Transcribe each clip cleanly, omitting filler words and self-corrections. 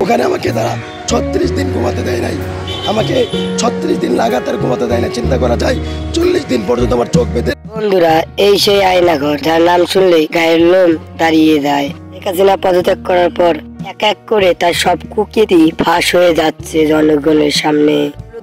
ওখানে আমাকে তারা 36 দিন ঘুমাতে দেয় নাই, আমাকে 36 দিন লাগাতার ঘুমাতে দেয় না। চিন্তা করা যায় 40 দিন পর্যন্ত আমার চোখ বেঁধে। বন্ধুরা, এই সেই আয়নাঘর যার নাম শুনলেই গায়ের লোম দাঁড়িয়ে যায়। শেখ হাসিনা পদত্যাগ করার পর এক এক করে তার সব কুকীর্তি ফাঁস হয়ে যাচ্ছে জনগণের সামনে।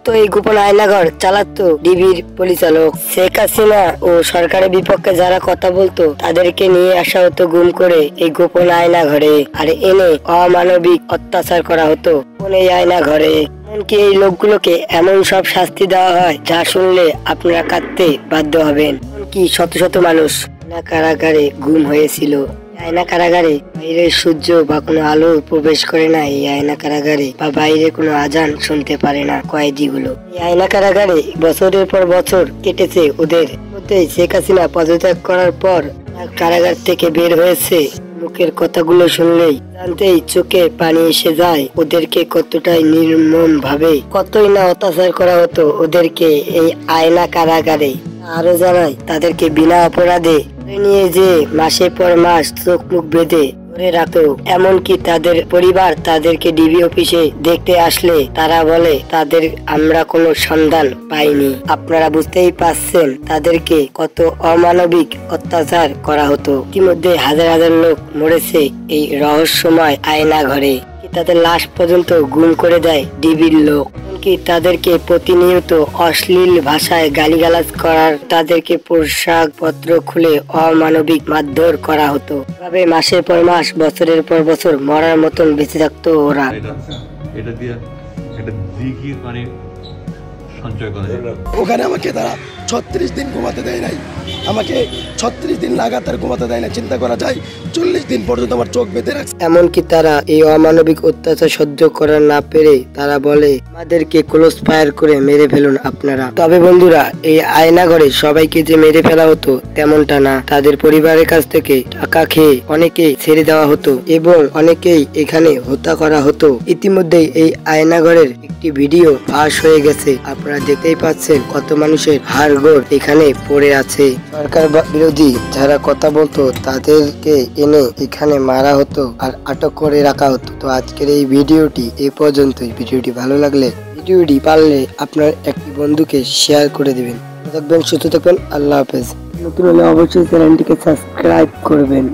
তো এই গোপন আয়নাঘর চালাতো ডিবির পরিচালক। শেখ হাসিনা ও সরকারের বিপক্ষে যারা কথা বলতো তাদেরকে নিয়ে আসা হতো গুম করে এই গোপন আয়নাঘরে, আর এনে অমানবিক অত্যাচার করা হতো এই আয়নাঘরে। এমনকি এই লোকগুলোকে এমন সব শাস্তি দেওয়া হয় যা শুনলে আপনারা কাঁদতে বাধ্য হবেন। এমনকি শত শত মানুষ কারাগারে গুম হয়েছিল। আয়না কারাগারে বাইরের সূর্য বা কোনো আলো প্রবেশ করে না। এই আয়না কারাগারে বা বাইরে কোনো আজান শুনতে পারে না কয়েদিগুলো। এই আয়না কারাগারে বছরের পর বছর কেটেছে ওদের মধ্যে। শেখ হাসিনা পদত্যাগ করার পর কারাগার থেকে বের হয়েছে। মুখের কথাগুলো শুনলেই জানতেই চোখে পানি এসে যায় ওদেরকে কতটাই নির্মম ভাবে, কতই না অত্যাচার করা হতো ওদেরকে এই আয়না কারাগারে। আরো জানাই তাদেরকে বিনা অপরাধে নিয়ে যে মাসের পর মাস চোখ মুখ বেঁধে ধরে রাখতো। এমনকি তাদের পরিবার তাদেরকে ডিবি অফিসে দেখতে আসলে তারা বলে তাদের আমরা কোনো সন্ধান পাইনি। আপনারা বুঝতেই পারছেন তাদেরকে কত অমানবিক অত্যাচার করা হতো। ইতিমধ্যে হাজার হাজার লোক মরেছে এই রহস্যময় আয়না ঘরে। তাদের লাশ পর্যন্ত গুম করে দেয় ডিবির লোক। তাদেরকে প্রতিনিয়ত অশ্লীল ভাষায় গালিগালাজ করার, তাদেরকে পোশাক পত্র খুলে অমানবিক মারধর করা হতো। এভাবে মাসের পর মাস বছরের পর বছর মরার মতন বেঁচে থাকতো ওরা। ওখানে আমাকে তারা 36 দিন ঘুমাতে দেয় নাই, আমাকে 36 দিন লাগাতার ঘুমাতে দেয় না। চিন্তা করা যায় 40 দিন পর্যন্ত আমার চোখ বেঁধে রাখছে। এমনকি তারা এই অমানবিক অত্যাচার সহ্য করা না পেরে তারা বলে আমাদেরকে ক্লোজ ফায়ার করে মেরে ফেলুন আপনারা। তবে বন্ধুরা, এই আয়নাঘরে সবাইকে যে মেরে ফেলা হতো তেমনটা না। তাদের পরিবারের কাছ থেকে টাকা খেয়ে অনেকেই ছেড়ে দেওয়া হতো এবং অনেকেই এখানে হত্যা করা হতো। ইতিমধ্যেই এই আয়নাঘরের একটি ভিডিও ফাঁস হয়ে গেছে। আপনারা দেখতেই পাচ্ছেন কত মানুষের হাড়গোড় এখানে পড়ে আছে। সরকার বিরোধী যারা কথা বলতো তাদেরকে এনে এখানে মারা হতো আর আটক করে রাখা হতো। তো আজকের এই ভিডিওটি এ পর্যন্তই। ভিডিওটি ভালো লাগলে ভিডিওটি পারলে আপনার একটি বন্ধুকে শেয়ার করে দিবেন। থাকবেন, সুস্থ থাকবেন। আল্লাহ হাফেজ। নতুন হলে অবশ্যই চ্যানেলটিকে সাবস্ক্রাইব করবেন।